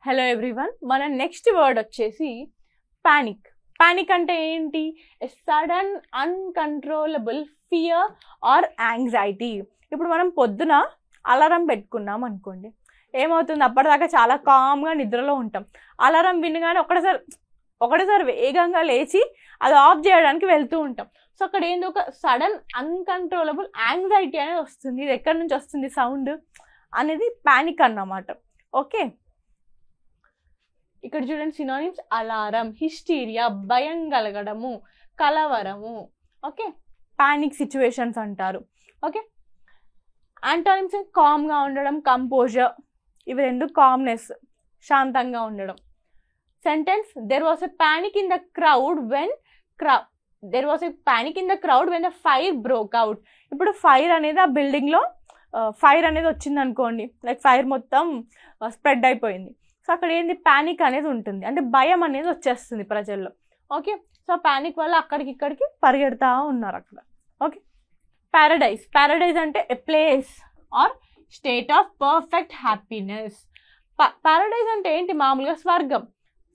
Hello everyone, మన next word వచ్చేసి panic. Panic అంటే ఏంటి? A sudden uncontrollable fear or anxiety. ఇప్పుడు మనం పొద్దున అలారం పెట్టుకున్నాం అనుకోండి, ఏమవుతుంది? అప్పటిదాకా చాలా కామ్గా నిద్రలో ఉంటాం. అలారం వినగానే ఒకటేసారి వేగంగా లేచి అది ఆఫ్ చేయడానికి వెళ్తూ ఉంటాం. సో అక్కడ ఏంది, ఒక సడన్ అన్కంట్రోలబుల్ యాంగ్జైటీ అనేది వస్తుంది. ఇది ఎక్కడి నుంచి వస్తుంది సౌండ్ అనేది? పానిక్ అన్నమాట. ఓకే, ఇక్కడ చూడండి సినోనిమ్స్: అలారం, హిస్టీరియా, భయం కలగడము, కలవరము. ఓకే, పానిక్ సిచ్యువేషన్స్ అంటారు. ఓకే, యాంటోనిమ్స్: కామ్గా ఉండడం, కంపోజర్. ఇవి రెండు కామ్నెస్, శాంతంగా ఉండడం. Sentence: there was a panic in the crowd when the fire broke out. ఇప్పుడు ఫైర్ అనేది ఆ బిల్డింగ్లో ఫైర్ అనేది వచ్చింది అనుకోండి, లైక్ ఫైర్ మొత్తం స్ప్రెడ్ అయిపోయింది. సో అక్కడ ఏంది, పానిక్ అనేది ఉంటుంది, అంటే భయం అనేది వచ్చేస్తుంది ప్రజల్లో. ఓకే, సో పానిక్ వల్ల అక్కడికి ఇక్కడికి పరిగెడతా ఉన్నారు అక్కడ. Okay, paradise. ప్యారడైజ్ అంటే a place or state of perfect happiness. Paradise అంటే ఏంటి? మామూలుగా స్వర్గం.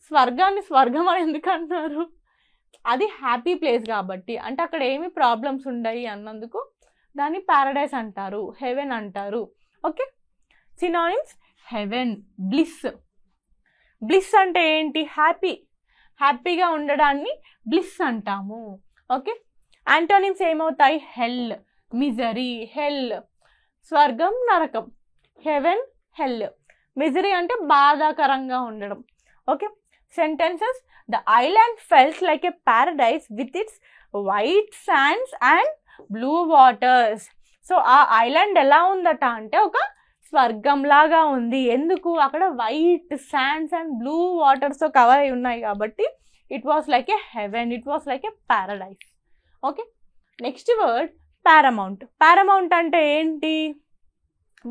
స్వర్గాన్ని స్వర్గం అని ఎందుకు అంటున్నారు? అది హ్యాపీ ప్లేస్ కాబట్టి, అంటే అక్కడ ఏమి ప్రాబ్లమ్స్ ఉండయి అన్నందుకు దాన్ని ప్యారడైజ్ అంటారు, హెవెన్ అంటారు. Okay, synonyms: heaven, bliss. Bliss అంటే ఏంటి? హ్యాపీగా ఉండడాన్ని బ్లిస్ అంటాము. ఓకే, యాంటోనిమ్స్ ఏమవుతాయి? హెల్, మిజరీ. హెల్ స్వర్గం, నరకం. హెవెన్, హెల్. మిజరీ అంటే బాధాకరంగా ఉండడం. Okay, sentences: the island felt like a paradise with its white sands and blue waters. So ఆ ఐలాండ్ ఎలా ఉందట అంటే ఒక స్వర్గం లాగా ఉంది. ఎందుకు? అక్కడ వైట్ శాండ్స్ అండ్ బ్లూ వాటర్స్తో కవర్ అయి ఉన్నాయి కాబట్టి it was like a heaven, it was like a paradise. Okay, next word paramount. Paramount అంటే ఏంటి?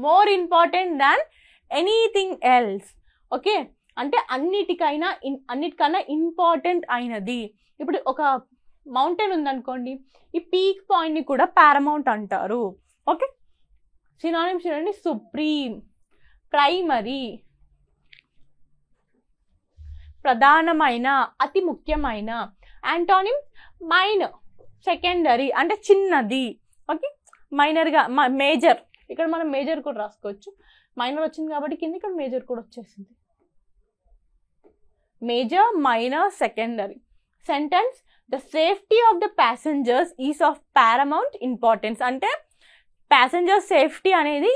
More important than anything else. Okay, అంటే అన్నిటికన్నా ఇంపార్టెంట్ అయినది. ఇప్పుడు ఒక మౌంటైన్ ఉందనుకోండి, ఈ పీక్ పాయింట్ని కూడా పారమౌంట్ అంటారు. ఓకే, సినోనిమ్స్ చూడండి: సుప్రీం, ప్రైమరీ, ప్రధానమైన, అతి ముఖ్యమైన. యాంటోనిమ్: మైనర్, సెకండరీ అంటే చిన్నది. ఓకే, మైనర్గా మేజర్. ఇక్కడ మనం మేజర్ కూడా రాసుకోవచ్చు. మైనర్ వచ్చింది కాబట్టి కింద ఇక్కడ మేజర్ కూడా వచ్చేసింది. Major, minor, secondary. Sentence: the safety of the passengers is of paramount importance. అంటే ప్యాసింజర్ సేఫ్టీ అనేది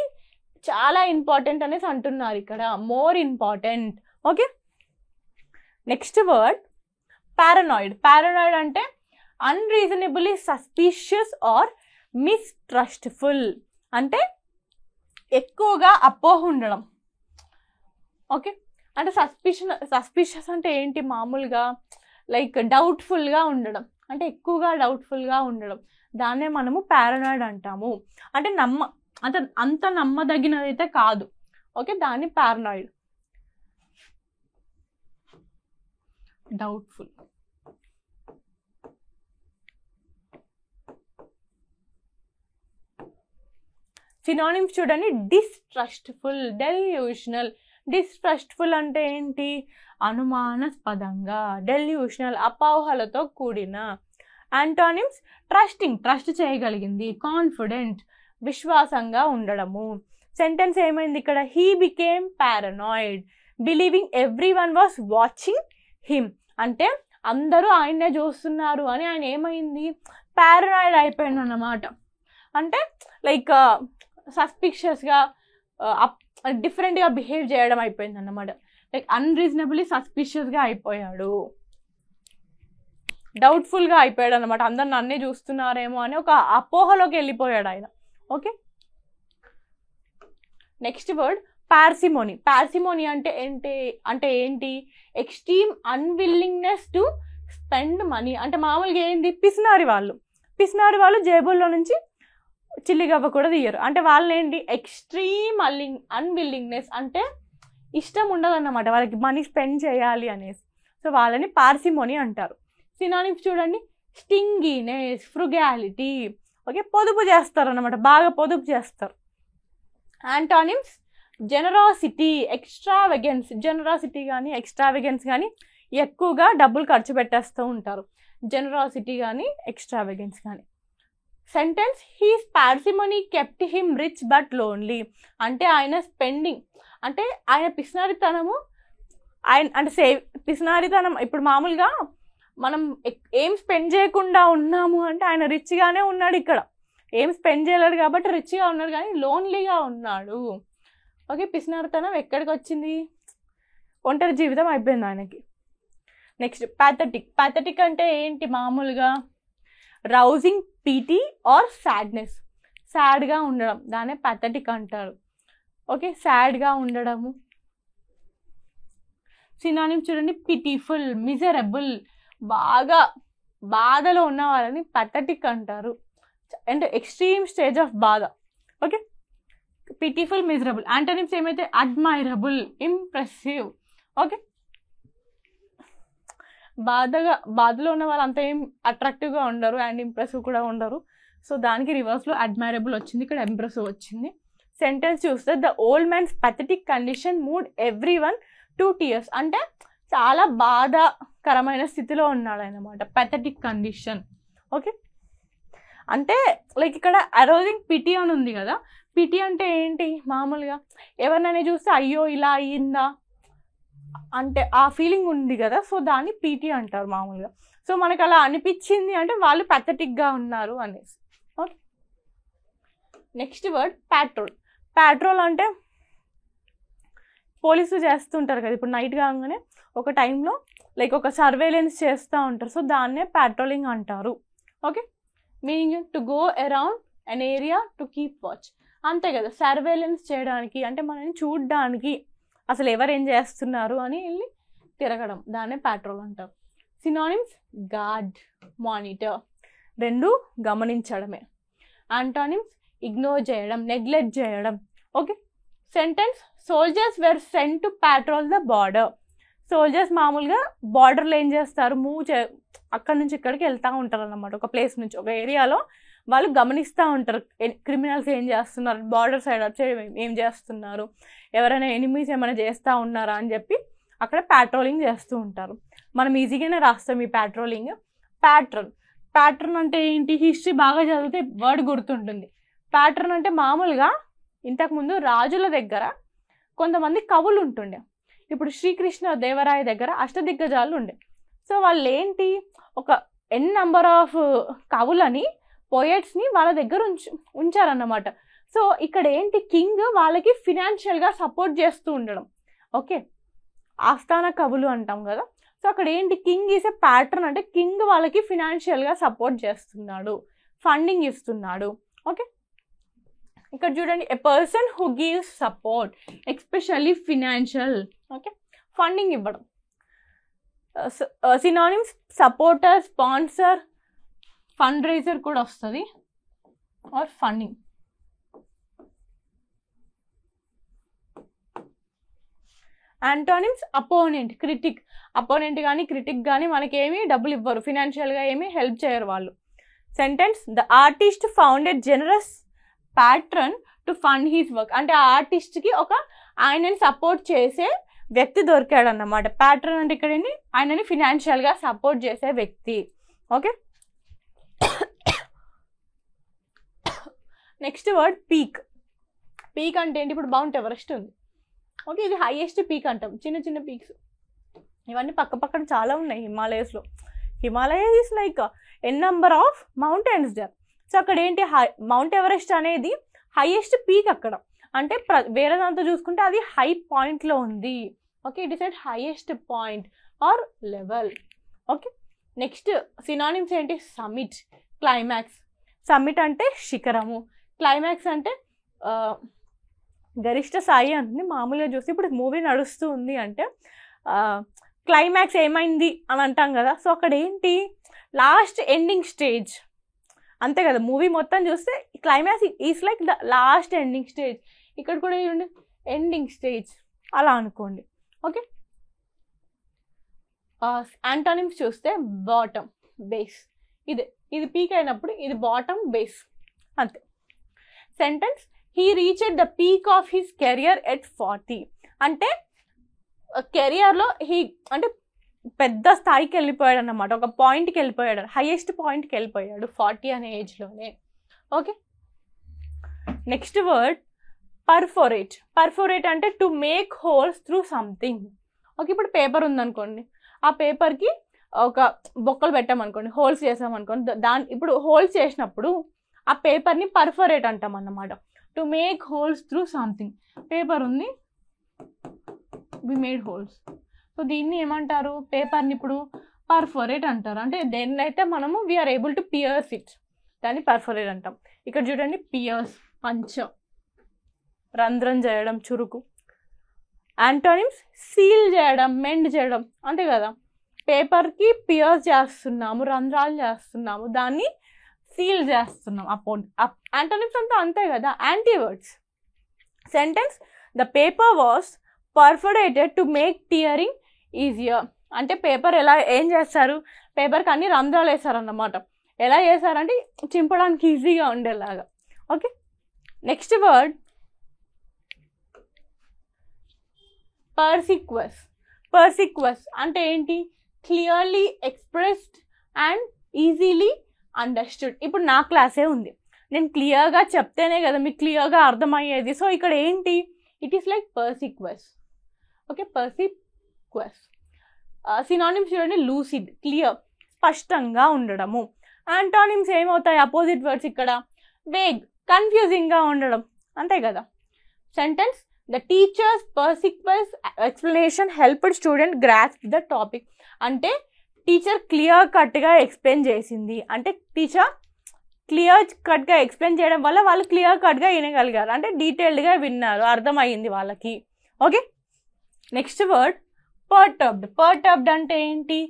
చాలా ఇంపార్టెంట్ అనేసి అంటున్నారు ఇక్కడ, more important. Okay, next word paranoid. Paranoid అంటే అన్రీజనబుల్లీ సస్పిషియస్ ఆర్ మిస్ట్రస్ట్ఫుల్. అంటే ఎక్కువగా అపోహ ఉండడం. ఓకే, అంటే సస్పిషియస్ అంటే ఏంటి? మామూలుగా లైక్ డౌట్ఫుల్గా ఉండడం, అంటే ఎక్కువగా డౌట్ఫుల్గా ఉండడం. దాన్నే మనము పారనాయిడ్ అంటాము. అంటే అంత నమ్మదగినదైతే కాదు. ఓకే, దాన్ని పారనాయిడ్. డౌట్ఫుల్. సినోనిమ్స్ చూడండి: డిస్ట్రస్ట్ఫుల్, డెల్యూషనల్. డిస్ట్రస్ట్ఫుల్ అంటే ఏంటి? అనుమానాస్పదంగా. డెల్యూషనల్ అపోహలతో కూడిన. యాంటోనిమ్స్: ట్రస్టింగ్, ట్రస్ట్ చేయగలిగింది. కాన్ఫిడెంట్, విశ్వాసంగా ఉండడము. సెంటెన్స్ ఏమైంది ఇక్కడ? He became paranoid believing every one was watching him. అంటే అందరూ ఆయన్నే చూస్తున్నారు అని ఆయన ఏమైంది? పారనాయిడ్ అయిపోయింది అన్నమాట. అంటే లైక్ సస్పిషియస్గా, డిఫరెంట్గా బిహేవ్ చేయడం అయిపోయింది అన్నమాట. లైక్ అన్రీజనబుల్లీ సస్పిషియస్గా అయిపోయాడు, డౌట్ఫుల్గా అయిపోయాడు అనమాట. అందరు నన్నే చూస్తున్నారేమో అని ఒక అపోహలోకి వెళ్ళిపోయాడు ఆయన. Okay, next word parsimony. Parsimony అంటే ఏంటి? Extreme unwillingness to spend money. అంటే మామూలుగా ఏంది? పిసినారి వాళ్ళు జేబుల్లో నుంచి చిల్లిగవ్వ కూడా తీయరు. అంటే వాళ్ళని ఏంటి? ఎక్స్ట్రీమ్ అన్విల్లింగ్నెస్, అంటే ఇష్టం ఉండదన్నమాట వాళ్ళకి మనీ స్పెండ్ చేయాలి అనేసి. సో వాళ్ళని పార్సిమోనీ అంటారు. సినోనిమ్స్ చూడండి: స్టింగీనెస్, ఫ్రుగాలిటీ. ఓకే, పొదుపు చేస్తారు అన్నమాట, బాగా పొదుపు చేస్తారు. యాంటోనిమ్స్: జెనరాసిటీ, ఎక్స్ట్రావెగెన్స్, జెనరాసిటీ కానీ ఎక్స్ట్రావెగెన్స్ కానీ ఎక్కువగా డబ్బులు ఖర్చు పెట్టేస్తూ ఉంటారు. జెనరాసిటీ కానీ ఎక్స్ట్రావెగెన్స్ కానీ. Sentence his parsimony kept him rich but lonely. అంటే ఆయన స్పెండింగ్, అంటే ఆయన పిసినారితనము, ఆయన అంటే పిసినారితనం. ఇప్పుడు మామూలుగా మనం ఏం స్పెండ్ చేయకుండా ఉన్నాము అంటే ఆయన రిచ్గానే ఉన్నాడు, ఇక్కడ ఏం స్పెండ్ చేయలేడు కాబట్టి రిచ్గా ఉన్నాడు, కానీ లోన్లీగా ఉన్నాడు. ఓకే, పిసినారితనం ఎక్కడికి వచ్చింది? ఒంటరి జీవితం అయిపోయింది ఆయనకి. Next pathetic. ప్యాథటిక్ అంటే ఏంటి? మామూలుగా రౌజింగ్ పీటీ ఆర్ సాడ్నెస్, సాడ్గా ఉండడం, దాన్నే ప్యాథటిక్ అంటారు. ఓకే, సాడ్గా ఉండడము. సినానిమ్ చూడండి, పిటిఫుల్, మిజరబుల్, బాగా బాధలో ఉన్న వాళ్ళని ప్యాథటిక్ అంటారు, అంటే ఎక్స్ట్రీమ్ స్టేజ్ ఆఫ్ బాధ. Okay, pitiful, miserable. యాంటోనిమ్స్ ఏమైతే అడ్మైరబుల్, ఇంప్రెసివ్. ఓకే, బాధలో ఉన్న వాళ్ళు అంత ఏం అట్రాక్టివ్గా ఉండరు అండ్ ఇంప్రెసివ్ కూడా ఉండరు. సో దానికి రివర్స్లో అడ్మైరబుల్ వచ్చింది, ఇక్కడ ఇంప్రెసివ్ వచ్చింది. సెంటెన్స్ చూస్తే the old man's pathetic condition moved everyone to tears. అంటే చాలా బాధాకరమైన స్థితిలో ఉన్నాడు అన్నమాట, pathetic కండిషన్. ఓకే, అంటే లైక్ ఇక్కడ అరోజింగ్ పిటీ అని ఉంది కదా, పిటీ అంటే ఏంటి? మామూలుగా ఎవరినైనా చూస్తే అయ్యో ఇలా అయ్యిందా అంటే ఆ ఫీలింగ్ ఉంది కదా, సో దాన్ని పీటీ అంటారు మామూలుగా. సో మనకు అలా అనిపించింది అంటే వాళ్ళు patheticగా ఉన్నారు అనేసి. Okay, next word patrol. Patrol అంటే పోలీసులు చేస్తుంటారు కదా, ఇప్పుడు నైట్ కాగానే ఒక టైంలో లైక్ ఒక సర్వేలెన్స్ చేస్తూ ఉంటారు, సో దాన్నే ప్యాట్రోలింగ్ అంటారు. Okay, meaning to go around an area to keep watch. అంతే కదా, సర్వేలెన్స్ చేయడానికి అంటే మనల్ని చూడడానికి అసలు ఎవరు ఏం చేస్తున్నారు అని వెళ్ళి తిరగడం, దాన్నే ప్యాట్రోల్ అంటారు. సినానిమ్స్ గార్డ్, మానిటర్, రెండు గమనించడమే. యాంటానిమ్స్ ఇగ్నోర్ చేయడం, నెగ్లెక్ట్ చేయడం. Okay, sentence soldiers where sent to patrol the border. Soldiers మామూలుగా బార్డర్లో ఏం చేస్తారు, అక్కడి నుంచి ఇక్కడికి వెళ్తూ ఉంటారు అన్నమాట, ఒక ప్లేస్ నుంచి ఒక ఏరియాలో వాళ్ళు గమనిస్తూ ఉంటారు క్రిమినల్స్ ఏం చేస్తున్నారు, బార్డర్ సైడ్ వచ్చి ఏం చేస్తున్నారు, ఎవరైనా ఎనిమీస్ ఏమైనా చేస్తూ ఉన్నారా అని చెప్పి అక్కడ ప్యాట్రోలింగ్ చేస్తూ ఉంటారు. మనం ఈజీగానే రాస్తాం ఈ ప్యాట్రోలింగ్. ప్యాట్రన్ అంటే ఏంటి? హిస్టరీ బాగా చదివితే వర్డ్ గుర్తుంటుంది. ప్యాట్రన్ అంటే మామూలుగా ఇంతకుముందు రాజుల దగ్గర కొంతమంది కవులు ఉంటుండే. ఇప్పుడు శ్రీకృష్ణ దేవరాయ దగ్గర అష్టదిగ్గజాలు ఉండే. సో వాళ్ళు ఏంటి, ఒక ఎన్ నెంబర్ ఆఫ్ కవులని, పోయట్స్ని వాళ్ళ దగ్గర ఉంచారన్నమాట. సో ఇక్కడ ఏంటి, కింగ్ వాళ్ళకి ఫినాన్షియల్గా సపోర్ట్ చేస్తూ ఉండడం. ఓకే, ఆస్థాన కవులు అంటాం కదా. సో అక్కడ ఏంటి, కింగ్ ఈజ్ ఎ ప్యాట్రన్, అంటే కింగ్ వాళ్ళకి ఫినాన్షియల్గా సపోర్ట్ చేస్తున్నాడు, ఫండింగ్ ఇస్తున్నాడు. ఓకే, ఇక్కడ చూడండి, a person who gives support especially financial. Okay, funding ఇవ్వడం. Synonyms supporter, sponsor, fund raiser కూడా వస్తుంది, or funding. Antonyms opponent, critic. Opponent కానీ క్రిటిక్ కానీ మనకేమీ డబ్బులు ఇవ్వరు, ఫినాన్షియల్గా ఏమీ హెల్ప్ చేయరు వాళ్ళు. Sentence the artist found a generous patron to fund his work. అంటే ఆ ఆర్టిస్ట్కి ఒక ఆయనని సపోర్ట్ చేసే వ్యక్తి దొరికాడు అన్నమాట. ప్యాట్రన్ అంటే ఇక్కడ ఆయనని ఫినాన్షియల్గా సపోర్ట్ చేసే వ్యక్తి. Okay, next word peak. Peak అంటే ఏంటి? ఇప్పుడు మౌంట్ ఎవరెస్ట్ ఉంది. ఓకే, ఇది హైయెస్ట్ పీక్ అంటాం. చిన్న చిన్న పీక్స్ ఇవన్నీ పక్క పక్కన చాలా ఉన్నాయి హిమాలయస్లో. Himalayas is like an number of mountains there. So అక్కడ ఏంటి, మౌంట్ ఎవరెస్ట్ అనేది హైయెస్ట్ పీక్ అక్కడ. అంటే వేరే దాంతో చూసుకుంటే అది హై పాయింట్లో ఉంది. Okay, it is at highest point or level. Okay, next synonyms ఏంటి? Summit, climax. సమిట్ అంటే శిఖరము, క్లైమాక్స్ అంటే గరిష్ట స్థాయి అంటుంది. మామూలుగా చూస్తే ఇప్పుడు మూవీ నడుస్తూ ఉంది అంటే క్లైమాక్స్ ఏమైంది అని అంటాం కదా. సో అక్కడ ఏంటి, లాస్ట్ ఎండింగ్ స్టేజ్ అంతే కదా. మూవీ మొత్తం చూస్తే climax is like the last ending stage. ఇక్కడ కూడా ఏంటి, ఎండింగ్ స్టేజ్ అలా అనుకోండి. ఓకే, యాంటోనిమ్స్ చూస్తే బాటమ్, బేస్. ఇది పీక్ అయినప్పుడు ఇది బాటమ్, బేస్ అంతే. Sentence he reached the peak of his career at 40. అంటే కెరియర్లో అంటే పెద్ద స్థాయికి వెళ్ళిపోయాడు అన్నమాట, ఒక పాయింట్కి వెళ్ళిపోయాడు, హైయెస్ట్ పాయింట్కి వెళ్ళిపోయాడు 40 అనే ఏజ్లోనే. Okay, next word perforate. Perforate అంటే to make holes through something. Okay, ఇప్పుడు పేపర్ ఉందనుకోండి, ఆ పేపర్కి ఒక బొక్కలు పెట్టామనుకోండి, హోల్స్ చేసామనుకోండి, ఇప్పుడు హోల్స్ చేసినప్పుడు ఆ పేపర్ని పర్ఫోరేట్ అంటాం అన్నమాట. To make holes through something. Paper ఉంది, వి మేడ్ హోల్స్, సో దీన్ని ఏమంటారు, పేపర్ని ఇప్పుడు పర్ఫోరేట్ అంటారు. అంటే దేన్నైతే మనము we are able to pierce it, దాన్ని పర్ఫోరేట్ అంటాం. ఇక్కడ చూడండి, పియర్స్ పంచ, రంధ్రం చేయడం, చురుకు. యాంటోనిమ్స్ సీల్ చేయడం, మెండ్ చేయడం, అంతే కదా. పేపర్కి పియర్స్ చేస్తున్నాము, రంధ్రాలు చేస్తున్నాము, దాన్ని సీల్ చేస్తున్నాం. యాంటోనిమ్స్ అంతా అంతే కదా. Anti words. Sentence the paper was perforated to make tearing easier. అంటే పేపర్ ఏం చేస్తారు, పేపర్కి అన్ని రంధ్రాలు వేస్తారన్నమాట. ఎలా చేస్తారంటే చింపడానికి ఈజీగా ఉండేలాగా. Okay, next word perspicuous. Perspicuous అంటే ఏంటి, clearly expressed and easily understood. ఇప్పుడు నా క్లాసే ఉంది, నేను క్లియర్గా చెప్తేనే కదా మీకు క్లియర్గా అర్థమయ్యేది. సో ఇక్కడ ఏంటి, it is like perspicuous. Okay, perspicuous. Synonyms చూడండి, లూసిడ్, క్లియర్, స్పష్టంగా ఉండడము. యాంటానిమ్స్ ఏమవుతాయి, అపోజిట్ వర్డ్స్ ఇక్కడ, వేగ్, కన్ఫ్యూజింగ్గా ఉండడం, అంతే కదా. Sentence the teacher's perspicuous explanation helped student grasp the topic. అంటే టీచర్ క్లియర్ కట్గా ఎక్స్ప్లెయిన్ చేసింది, అంటే టీచర్ క్లియర్ కట్గా ఎక్స్ప్లెయిన్ చేయడం వల్ల వాళ్ళు క్లియర్ కట్గా వినగలిగారు, అంటే డీటెయిల్డ్గా విన్నారు, అర్థమైంది వాళ్ళకి. Okay, next word perturbed. Perturbed అంటే ఏంటి,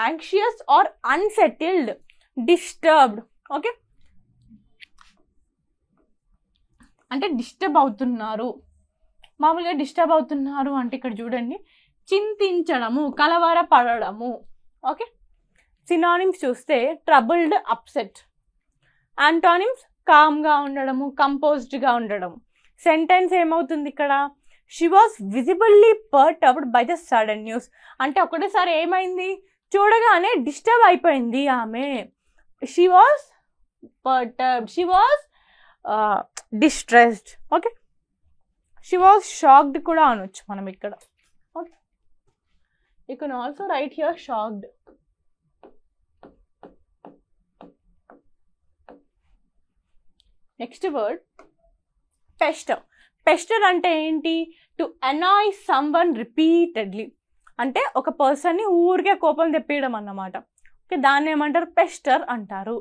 anxious or unsettled, disturbed. Okay, అంటే డిస్టర్బ్ అవుతున్నారు. మామూలుగా డిస్టర్బ్ అవుతున్నారు అంటే ఇక్కడ చూడండి, చింతించడము, కలవరపడము. ఓకే, సినానిమ్స్ చూస్తే ట్రబుల్డ్, అప్సెట్. యాంటానిమ్స్ కామ్గా ఉండడము, కంపోజ్డ్గా ఉండడం. సెంటెన్స్ ఏమవుతుంది ఇక్కడ, she was visibly perturbed by the sudden news. అంటే ఒకటేసారి ఏమైంది, చూడగానే డిస్టర్బ్ అయిపోయింది ఆమె. She was perturbed, she was distressed. Okay, she was shocked కూడా అనొచ్చు మనం ఇక్కడ. Okay, you can also right here shocked. Next word pester. Pester అంటే ఏంటి, టు అనాయ్ సమ్వన్ రిపీటెడ్లీ. అంటే ఒక పర్సన్ని ఊరికే కోపం తెప్పియడం అన్నమాట. ఓకే, దాన్ని ఏమంటారు, పెస్టర్ అంటారు.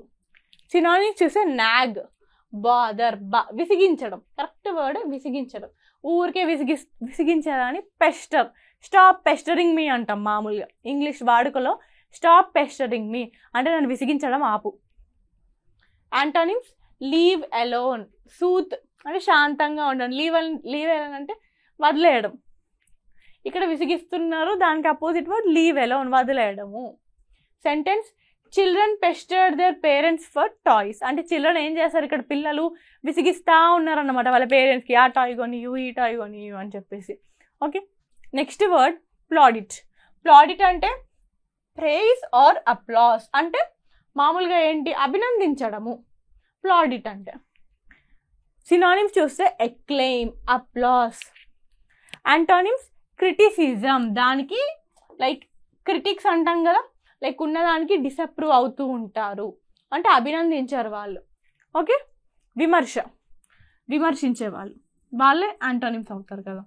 సినానిమ్స్ చూస్తే నాగ్, బాదర్, విసిగించడం, కరెక్ట్ వర్డ్ విసిగించడం. ఊరికే విసిగించడాన్ని పెస్టర్. స్టాప్ పెస్టరింగ్ మీ అంటాం మామూలుగా ఇంగ్లీష్ వాడుకలో. స్టాప్ పెస్టరింగ్ మీ అంటే నన్ను విసిగించడం ఆపు. యాంటోనిమ్స్ లీవ్ అలోన్, సూత్ అంటే శాంతంగా ఉండడం, లీవ్ అలోన్ అంటే వదిలేయడం. ఇక్కడ విసిగిస్తున్నారు, దానికి అపోజిట్ వర్డ్ లీవ్ అలోన్, వదిలేయడము. Sentence children pestered their parents for toys. అంటే చిల్డ్రన్ ఏం చేస్తారు, ఇక్కడ పిల్లలు విసిగిస్తూ ఉన్నారన్నమాట వాళ్ళ పేరెంట్స్కి, ఆ టాయ్ కొనియు, ఈ టాయ్ కొనియు అని చెప్పేసి. Okay, next word plaudit. Plaudit అంటే ప్రైజ్ ఆర్ అప్లాస్. అంటే మామూలుగా ఏంటి, అభినందించడము ప్లాడిట్ అంటే. సినానిమ్స్ చూస్తే ఎక్లెయిమ్, అప్లాస్. యాంటోనిమ్స్ క్రిటిసిజం, దానికి లైక్ క్రిటిక్స్ అంటాం కదా, లైక్ ఉన్నదానికి డిసప్రూవ్ అవుతూ ఉంటారు, అంటే అభినందించారు వాళ్ళు. ఓకే, విమర్శ, విమర్శించే వాళ్ళు, వాళ్ళే యాంటోనిమ్స్ అవుతారు కదా.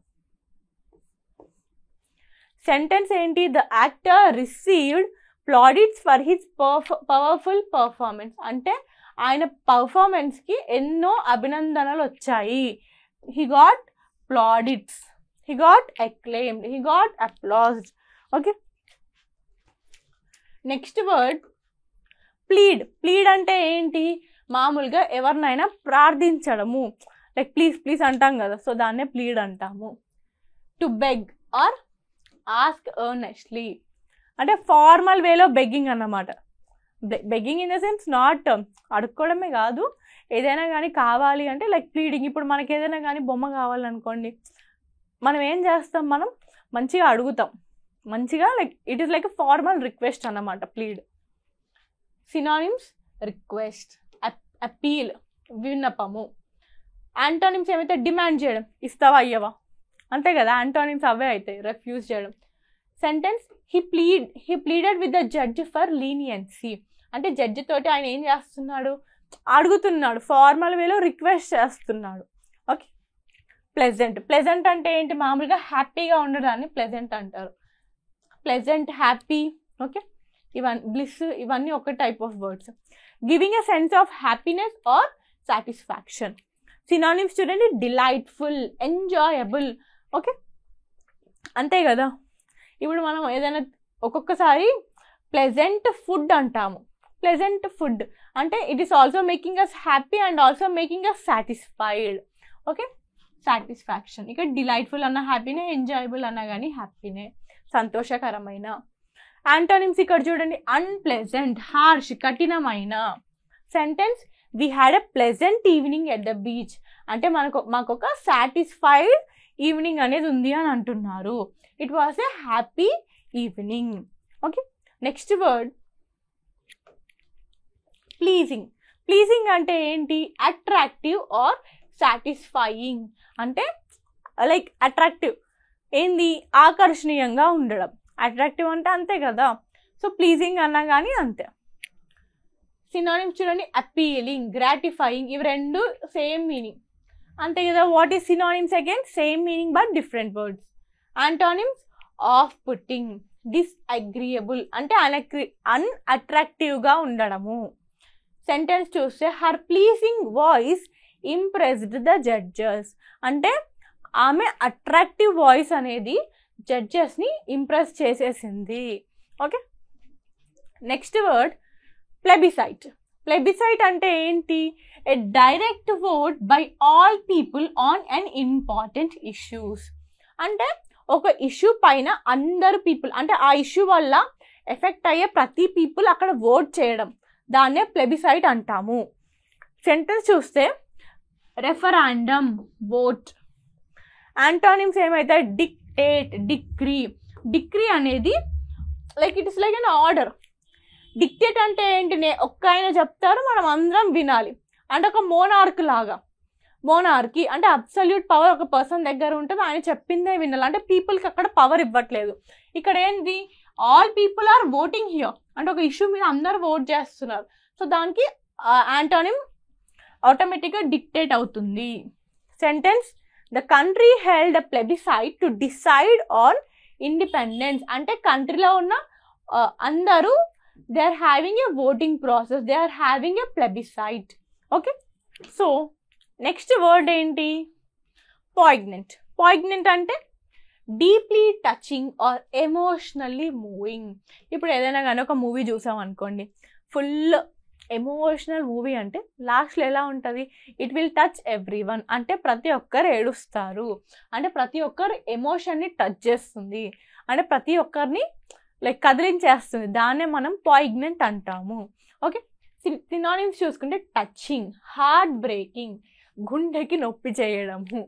సెంటెన్స్ ఏంటి, the actor received plaudits for his powerful performance. అంటే ఆయన పర్ఫార్మెన్స్కి ఎన్నో అభినందనలు వచ్చాయి. He got plaudits, he got acclaimed, he got applauded. Okay, next word plead. Plead అంటే ఏంటి, మామూలుగా ఎవరినైనా ప్రార్థించడము, లైక్ ప్లీజ్ ప్లీజ్ అంటాం కదా, సో దాన్నే ప్లీడ్ అంటాము. To beg or ask earnestly అంటే ఫార్మల్ వేలో బెగ్గింగ్ అన్నమాట. Begging in the sense not అడుక్కోవడమే కాదు, ఏదైనా కానీ కావాలి అంటే లైక్ ప్లీడింగ్. ఇప్పుడు మనకి ఏదైనా కానీ బొమ్మ కావాలనుకోండి, మనం ఏం చేస్తాం, మనం మంచిగా అడుగుతాం, మంచిగా like it is like formal request అన్నమాట ప్లీడ్. సినానిమ్స్ రిక్వెస్ట్, అపీల్, విన్నపము. యాంటోనిమ్స్ ఏమైతే డిమాండ్ చేయడం, ఇస్తావా అయ్యవా, అంతే కదా, యాంటోనిమ్స్ అవే అవుతాయి, రెఫ్యూజ్ చేయడం. Sentence he pleaded with the judge for leniency, అంటే జడ్జి తోటి ఆయన ఏం చేస్తున్నాడు, అడుగుతున్నాడు, ఫార్మల్ వేలో రిక్వెస్ట్ చేస్తున్నాడు. ఓకే. ప్లెజెంట్ అంటే ఏంటి, మామూలుగా హ్యాపీగా ఉండడాన్ని ప్లెజెంట్ అంటారు. ప్లెజెంట్, హ్యాపీ, ఓకే, బ్లిస్, ఇవన్నీ ఒక type of words. Giving a sense of happiness or satisfaction. Synonyms చూడండి, డిలైట్ఫుల్, ఎంజాయబుల్, ఓకే, అంతే కదా. ఇప్పుడు మనం ఏదైనా ఒక్కొక్కసారి ప్లెజెంట్ ఫుడ్ అంటాము. ప్లెజెంట్ ఫుడ్ అంటే it is also making us happy and also making us satisfied. Okay, satisfaction. ఇక డిలైట్ఫుల్ అన్న హ్యాపీనే, ఎంజాయబుల్ అన్నా కానీ హ్యాపీనే, సంతోషకరమైన. యాంటోనిమ్స్ ఇక్కడ చూడండి, అన్ప్లెజెంట్, హార్ష్, కఠినమైన. Sentence we had a pleasant evening at the beach, అంటే మాకు ఒక సాటిస్ఫైడ్ ఈవినింగ్ అనేది ఉంది అని అంటున్నారు. It was a happy evening. Okay. Next word pleasing. Pleasing అంటే ఏంటి, అట్రాక్టివ్ ఆర్ సాటిస్ఫైయింగ్, అంటే లైక్ అట్రాక్టివ్ ఏంది, ఆకర్షణీయంగా ఉండడం. అట్రాక్టివ్ అంటే అంతే కదా, సో ప్లీజింగ్ అన్నా కానీ అంతే. సినానిమ్స్ చూడండి, అపీలింగ్, గ్రాటిఫైయింగ్, ఇవి రెండు సేమ్ మీనింగ్, అంతే కదా. What is synonyms again, same meaning but different words. Antonyms off putting, disagreeable అంటే అన్అట్రాక్టివ్గా ఉండడము. సెంటెన్స్ చూస్తే her pleasing voice impressed the judges, అంటే ఆమె అట్రాక్టివ్ వాయిస్ అనేది జడ్జెస్ని ఇంప్రెస్ చేసేసింది. Okay. Next word plebiscite. Plebiscite అంటే ఏంటి, a direct vote by all people on an important issues, అంటే ఒక ఇష్యూ పైన అందరు పీపుల్, అంటే ఆ ఇష్యూ వల్ల ఎఫెక్ట్ అయ్యే ప్రతి పీపుల్ అక్కడ ఓట్ చేయడం, దాన్నే ప్లెబిసైట్ అంటాము. సెంటెన్స్ చూస్తే రెఫరాండమ్, ఓట్. యాంటోనిమ్స్ ఏమైతే, డిక్టేట్, డిక్రీ. డిక్రీ అనేది like it is like an order. Dictate అంటే ఏంటి, ఒక్క ఆయన చెప్తారు, మనం అందరం వినాలి, అంటే ఒక మోనార్క్ లాగా. మోనార్కీ అంటే అబ్సల్యూట్ పవర్ ఒక పర్సన్ దగ్గర ఉంటుంది, ఆయన చెప్పిందే వినాలి, అంటే పీపుల్కి అక్కడ పవర్ ఇవ్వట్లేదు. ఇక్కడ ఏంటి, all people are voting here, అంటే ఒక ఇష్యూ మీద అందరు ఓట్ చేస్తున్నారు, సో దానికి యాంటోనిమ్ ఆటోమేటిక్గా డిక్టేట్ అవుతుంది. Sentence the country held a plebiscite to decide on independence, అంటే కంట్రీలో ఉన్న అందరూ they are having a voting process, they are having a plebiscite. Okay. So next word ఏంటి, పాయిగ్నెంట్. పాయిగ్నెంట్ అంటే deeply touching or emotionally moving. ఇప్పుడు ఏదైనా కానీ ఒక మూవీ చూసాం అనుకోండి, ఫుల్ ఎమోషనల్ మూవీ అంటే లాస్ట్లో ఎలా ఉంటుంది, it will touch every one, అంటే ప్రతి ఒక్కరు ఏడుస్తారు, అంటే ప్రతి ఒక్కరు ఎమోషన్ని టచ్ చేస్తుంది, అంటే ప్రతి ఒక్కరిని లైక్ కదిలించేస్తుంది, దాన్నే మనం పాయిగ్నెంట్ అంటాము. ఓకే. సినానిమ్స్ చూసుకుంటే టచింగ్, హార్ట్ బ్రేకింగ్, గుండెకి నొప్పి చేయడము.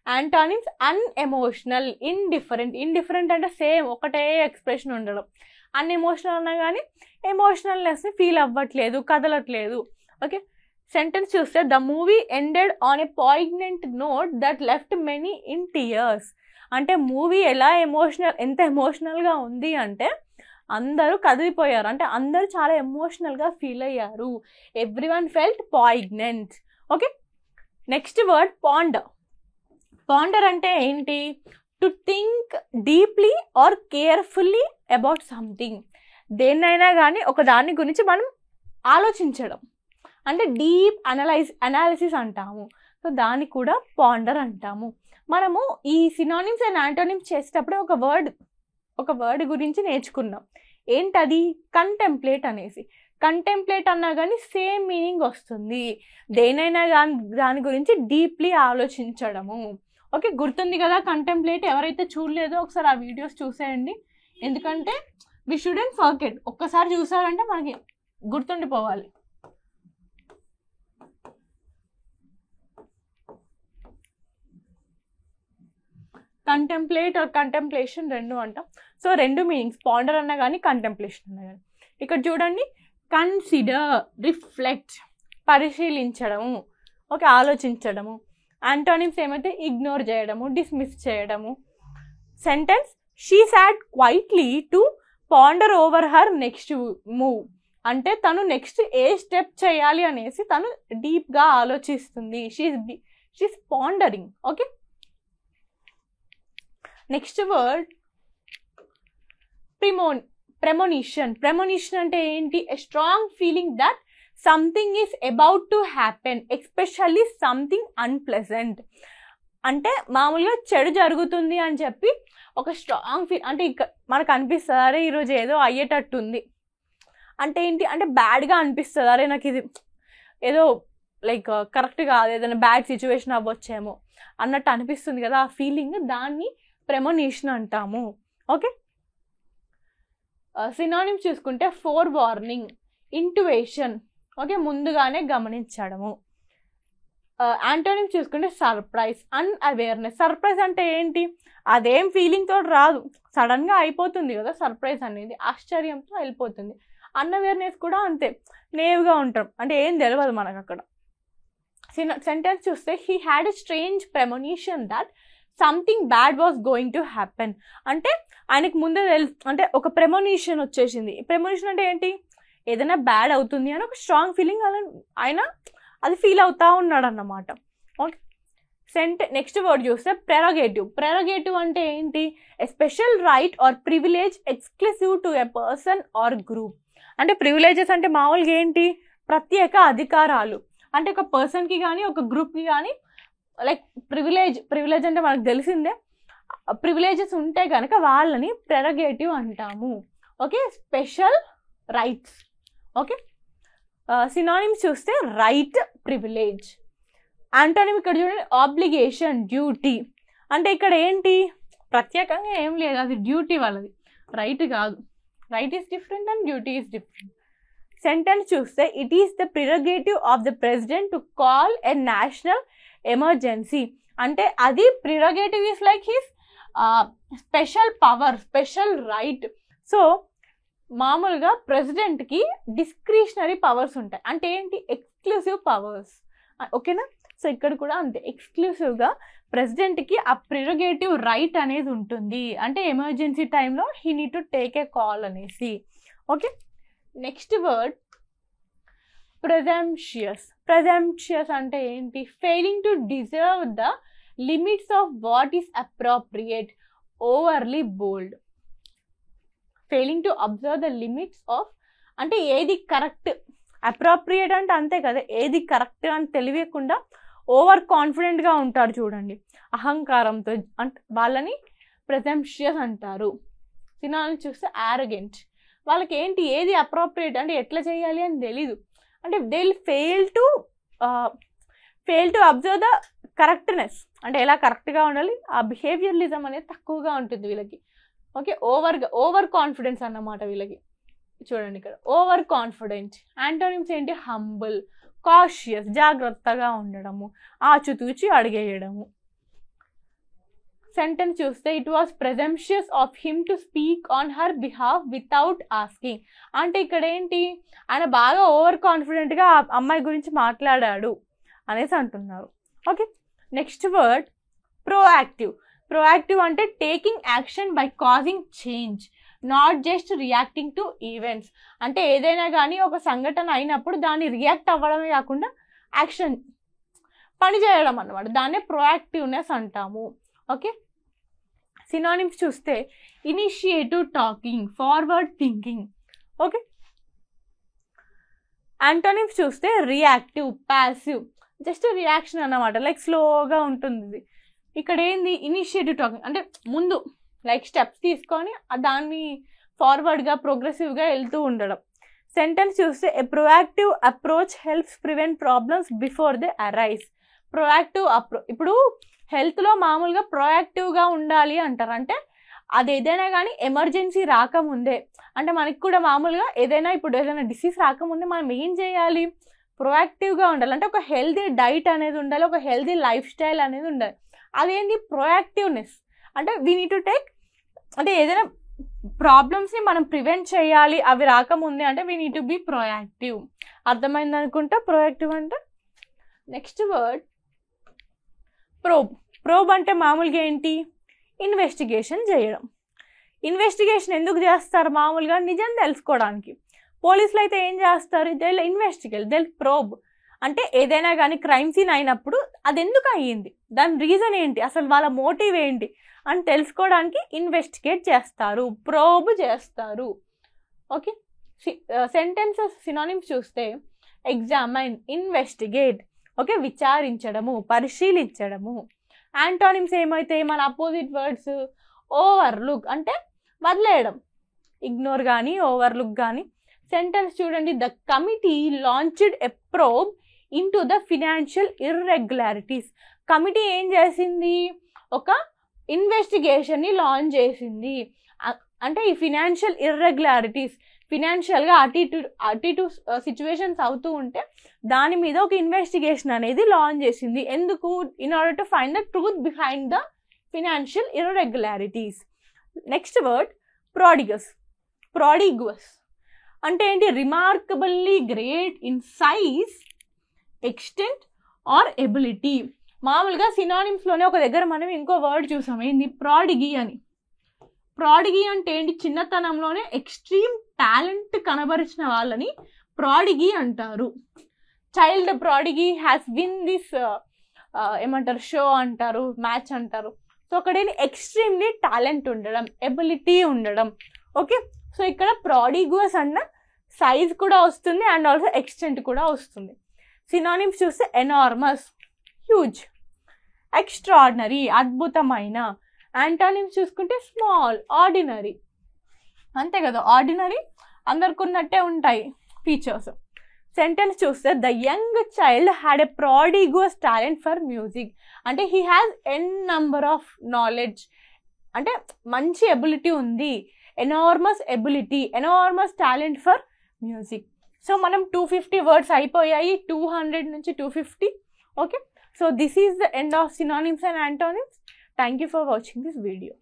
Antonyms unemotional, indifferent. ఇండిఫరెంట్ అంటే సేమ్ ఒకటే ఎక్స్ప్రెషన్ ఉండడం. అన్ఎమోషనల్ అన్నా కానీ ఎమోషనల్నెస్ని ఫీల్ అవ్వట్లేదు, కదలట్లేదు. ఓకే. సెంటెన్స్ చూస్తే the movie ended on a poignant note that left many in tears, అంటే మూవీ ఎంత ఎమోషనల్గా ఉంది అంటే అందరూ కదిలిపోయారు, అంటే అందరూ చాలా ఎమోషనల్గా ఫీల్ అయ్యారు. Everyone felt poignant. Okay. Next word ponder. Ponder అంటే ఏంటి, to think deeply or carefully about something, దేన్నైనా కానీ ఒక దాని గురించి మనం ఆలోచించడం, అంటే డీప్ అనాలిసిస్ అంటాము, సో దాన్ని కూడా పాండర్ అంటాము. మనము ఈ సినానిమ్స్ అండ్ యాంటోనిమ్స్ చేసేటప్పుడే ఒక వర్డ్ గురించి నేర్చుకున్నాం, ఏంటది, కంటెంప్లేట్ అనేసి. కంటెంప్లేట్ అన్నా కానీ సేమ్ మీనింగ్ వస్తుంది, దేనైనా కానీ దాని గురించి డీప్లీ ఆలోచించడము. ఓకే, గుర్తుంది కదా కంటెంప్లేట్. ఎవరైతే చూడలేదో ఒకసారి ఆ వీడియోస్ చూసేయండి, ఎందుకంటే వి షుడెంట్ ఫర్గెట్. ఒక్కసారి చూసారంటే మనకి గుర్తుండిపోవాలి. కంటెంప్లేట్ ఆర్ కంటెంప్లేషన్ రెండు అంటాం. సో రెండు మీనింగ్స్, పాండర్ అన్నా కానీ కంటెంప్లేషన్ అన్నా కానీ. ఇక్కడ చూడండి, కన్సిడర్, రిఫ్లెక్ట్, పరిశీలించడము, ఓకే, ఆలోచించడము. యాంటోనిమ్స్ ఏమైతే ఇగ్నోర్ చేయడము, డిస్మిస్ చేయడము. Sentence, she sat quietly to ponder over her next move. అంటే తను నెక్స్ట్ ఏ స్టెప్ చేయాలి అనేసి తను డీప్గా ఆలోచిస్తుంది. She is pondering. Okay, next word premonition. Premonition అంటే ఏంటి? A strong feeling that something is about to happen, especially something unpleasant. అంటే మామూలుగా చెడు జరుగుతుంది అని చెప్పి ఒక స్ట్రాంగ్ ఫీల్, అంటే మనకు అనిపిస్తుంది అరే ఈరోజు ఏదో అయ్యేటట్టు ఉంది అంటే ఏంటి అంటే బ్యాడ్గా అనిపిస్తుంది, అరే నాకు ఇది ఏదో లైక్ కరెక్ట్ కాదు, ఏదైనా బ్యాడ్ సిచ్యువేషన్ అవ్వచ్చేమో అన్నట్టు అనిపిస్తుంది కదా, ఆ ఫీలింగ్, దాన్ని ప్రెమోనిషన్ అంటాము. ఓకే, సినానిమ్స్ చూసుకుంటే ఫోర్ వార్నింగ్, ఇంట్యువేషన్, ఓకే, ముందుగానే గమనించడము. యాంటోనిమ్స్ చూసుకుంటే సర్ప్రైజ్, అన్అవేర్నెస్. సర్ప్రైజ్ అంటే ఏంటి? అదేం ఫీలింగ్ తోటి రాదు, సడన్గా అయిపోతుంది కదా సర్ప్రైజ్ అనేది, ఆశ్చర్యంతో వెళ్ళిపోతుంది. అన్అవేర్నెస్ కూడా అంతే, నేవ్గా ఉంటాం, అంటే ఏం తెలియదు మనకు అక్కడ. సెంటెన్స్ చూస్తే he had a strange premonition that something bad was going to happen. అంటే ఆయనకు ముందే అంటే ఒక ప్రెమోనిషన్ వచ్చేసింది. ప్రెమోనిషన్ అంటే ఏంటి? ఏదైనా బ్యాడ్ అవుతుంది అని ఒక స్ట్రాంగ్ ఫీలింగ్ ఆయన అది ఫీల్ అవుతా ఉన్నాడు అన్నమాట. ఓకే, నెక్స్ట్ వర్డ్ చూస్తే ప్రెరోగేటివ్. ప్రెరోగేటివ్ అంటే ఏంటి? A special right are privilege exclusive to a person are group. అంటే ప్రివిలేజెస్ అంటే మామూలుగా ఏంటి? ప్రత్యేక అధికారాలు, అంటే ఒక పర్సన్కి కానీ ఒక గ్రూప్కి కానీ లైక్ ప్రివిలేజ్ అంటే మనకు తెలిసిందే, ప్రివిలేజెస్ ఉంటే కనుక వాళ్ళని ప్రెరోగేటివ్ అంటాము. Okay, special rights. Okay, synonyms చూస్తే రైట్, ప్రివిలేజ్. యాంటోనిమ్ ఇక్కడ చూడండి, ఆబ్లిగేషన్, డ్యూటీ. అంటే ఇక్కడ ఏంటి? ప్రత్యేకంగా ఏం లేదు, అది డ్యూటీ వాళ్ళది, రైట్ కాదు. Right is different and duty is different. Sentence చూస్తే it is the prerogative of the president to call a national emergency. అంటే అది prerogative is like his special power, special right. So మామూలుగా ప్రెసిడెంట్కి discretionary powers ఉంటాయి, అంటే ఏంటి? Exclusive powers. ఓకేనా? So ఇక్కడ కూడా అంతే, ఎక్స్క్లూసివ్గా ప్రెసిడెంట్కి ఆ ప్రిరోగేటివ్ రైట్ అనేది ఉంటుంది, అంటే ఎమర్జెన్సీ టైంలో he need to take a call అనేసి. Okay, next word presumptuous. Presumptuous అంటే ఏంటి? Failing to deserve the limits of what is appropriate, overly bold. Failing to observe the limits of, అంటే ఏది correct, appropriate అంటే అంతే కదా, ఏది కరెక్ట్ అని తెలియకుండా ఓవర్ కాన్ఫిడెంట్గా ఉంటారు చూడండి, అహంకారంతో, అంటే వాళ్ళని ప్రెజంప్షియస్ అంటారు. సినానిమ్స్ చూస్తే యారగెంట్. వాళ్ళకి ఏంటి? ఏది అప్రోప్రియేట్ అంటే ఎట్లా చేయాలి అని తెలీదు, అంటే they will fail to observe the correctness, అంటే ఎలా కరెక్ట్గా ఉండాలి, ఆ బిహేవియరలిజం అనేది తక్కువగా ఉంటుంది వీళ్ళకి. ఓకే, ఓవర్ కాన్ఫిడెన్స్ అన్నమాట వీళ్ళకి. చూడండి ఇక్కడ ఓవర్ కాన్ఫిడెంట్. యాంటోనిమ్స్ ఏంటి? హంబుల్, కాషియస్, జాగ్రత్తగా ఉండడము, ఆచితూచి అడిగేయడము. సెంటెన్స్ చూస్తే it was presumptuous of him to speak on her behalf without asking. అంటే ఇక్కడ ఏంటి? ఆయన బాగా ఓవర్ కాన్ఫిడెంట్గా ఆ అమ్మాయి గురించి మాట్లాడాడు అనేసి అంటున్నారు. Okay, next word proactive. Proactive అంటే taking action by causing change, not just reacting to events. అంటే ఏదైనా కానీ ఒక సంఘటన అయినప్పుడు దాన్ని రియాక్ట్ అవ్వడమే కాకుండా యాక్షన్ పని చేయడం అన్నమాట, దాన్నే ప్రోయాక్టివ్నెస్ అంటాము. ఓకే, సినానిమ్స్ చూస్తే initiative talking, forward thinking. Okay, antonyms చూస్తే రియాక్టివ్, ప్యాసివ్, జస్ట్ రియాక్షన్ అన్నమాట, లైక్ స్లోగా ఉంటుంది. ఇక్కడ ఏంది? ఇనిషియేటివ్ టాకింగ్ అంటే ముందు లైక్ స్టెప్స్ తీసుకొని దాన్ని ఫార్వర్డ్గా ప్రోగ్రెసివ్గా వెళ్తూ ఉండడం. సెంటెన్స్ చూస్తే a proactive approach helps prevent problems before they arise. Proactive ఇప్పుడు హెల్త్లో మామూలుగా ప్రొయాక్టివ్గా ఉండాలి అంటారు, అంటే అది ఏదైనా కానీ ఎమర్జెన్సీ రాకముందే, అంటే మనకి కూడా మామూలుగా ఏదైనా డిసీజ్ రాకముందే మనం ఏం చేయాలి, ప్రొయాక్టివ్గా ఉండాలి. అంటే ఒక హెల్దీ డైట్ అనేది ఉండాలి, ఒక హెల్దీ లైఫ్ స్టైల్ అనేది ఉండాలి. అదేంటి ప్రొయాక్టివ్నెస్. అంటే వీ నీడ్ టు టేక్, అంటే ఏదైనా ప్రాబ్లమ్స్ని మనం ప్రివెంట్ చేయాలి అవి రాకముందే, అంటే we need to be proactive. అర్థమైంది అనుకుంటా ప్రొయాక్టివ్ అంటే. Next word probe. ప్రోబ్ అంటే మామూలుగా ఏంటి, ఇన్వెస్టిగేషన్ చేయడం. ఇన్వెస్టిగేషన్ ఎందుకు చేస్తారు, మామూలుగా నిజం తెలుసుకోవడానికి. పోలీసులు అయితే ఏం చేస్తారు, దే ఇన్వెస్టిగేట్, దే ప్రోబ్. అంటే ఏదైనా కానీ క్రైమ్ సీన్ అయినప్పుడు అది ఎందుకు అయ్యింది, దాని రీజన్ ఏంటి, అసలు వాళ్ళ మోటివ్ ఏంటి అని తెలుసుకోవడానికి ఇన్వెస్టిగేట్ చేస్తారు, ప్రోబ్ చేస్తారు. ఓకే, సెంటెన్సెస్ సినానిమ్స్ చూస్తే ఎగ్జామైన్, ఇన్వెస్టిగేట్, ఓకే, విచారించడము, పరిశీలించడము. యాంటోనిమ్స్ ఏమైతే మన అపోజిట్ వర్డ్స్, ఓవర్లుక్ అంటే వదిలేయడం, ఇగ్నోర్ కానీ ఓవర్లుక్ కానీ. సెంటెన్స్ చూడండి, the committee launched a probe into the financial irregularities. Committee ఏం చేసింది, ఒక ఇన్వెస్టిగేషన్ని లాంచ్ చేసింది. అంటే ఈ ఫినాన్షియల్ ఇర్రెగ్యులారిటీస్, ఫినాన్షియల్గా అటు ఇటు సిచ్యువేషన్స్ అవుతూ ఉంటే దాని మీద ఒక ఇన్వెస్టిగేషన్ అనేది లాంచ్ చేసింది. ఎందుకు, in order to find the truth behind the financial irregularities. Next word prodigious. Prodigious అంటే ఏంటి, remarkably great in size, extent or ability. మామూలుగా సినానిమ్స్లోనే ఒక దగ్గర మనం ఇంకో వర్డ్ చూసాం, ఏంది, ప్రాడిగీ అని. ప్రాడిగీ అంటే ఏంటి, చిన్నతనంలోనే ఎక్స్ట్రీమ్ టాలెంట్ కనబరిచిన వాళ్ళని ప్రాడిగీ అంటారు. చైల్డ్ ప్రాడిగీ హ్యాస్ విన్ దిస్ ఏమంటారు, షో అంటారు, మ్యాచ్ అంటారు. సో అక్కడ ఏంటి, ఎక్స్ట్రీమ్లీ టాలెంట్ ఉండడం, ఎబిలిటీ ఉండడం. ఓకే, సో ఇక్కడ ప్రాడిగస్ అన్న సైజ్ కూడా వస్తుంది అండ్ ఆల్సో ఎక్స్టెంట్ కూడా వస్తుంది. సినానిమ్స్ చూస్తే ఎనార్మస్, హ్యూజ్, ఎక్స్ట్రాడినరీ, అద్భుతమైన. యాంటోనిమ్స్ చూసుకుంటే స్మాల్, ఆర్డినరీ. అంతే కదా, ఆర్డినరీ అందరికి ఉన్నట్టే ఉంటాయి ఫీచర్స్. సెంటెన్స్ చూస్తే the young child had a prodigious talent for music. అంటే he has an number of knowledge, అంటే మంచి ఎబిలిటీ ఉంది, enormous ability, enormous talent for music. So మనం 250 వర్డ్స్ అయిపోయాయి, 200 నుంచి 250. Okay, so this is the end of synonyms and antonyms. Thank you for watching this video.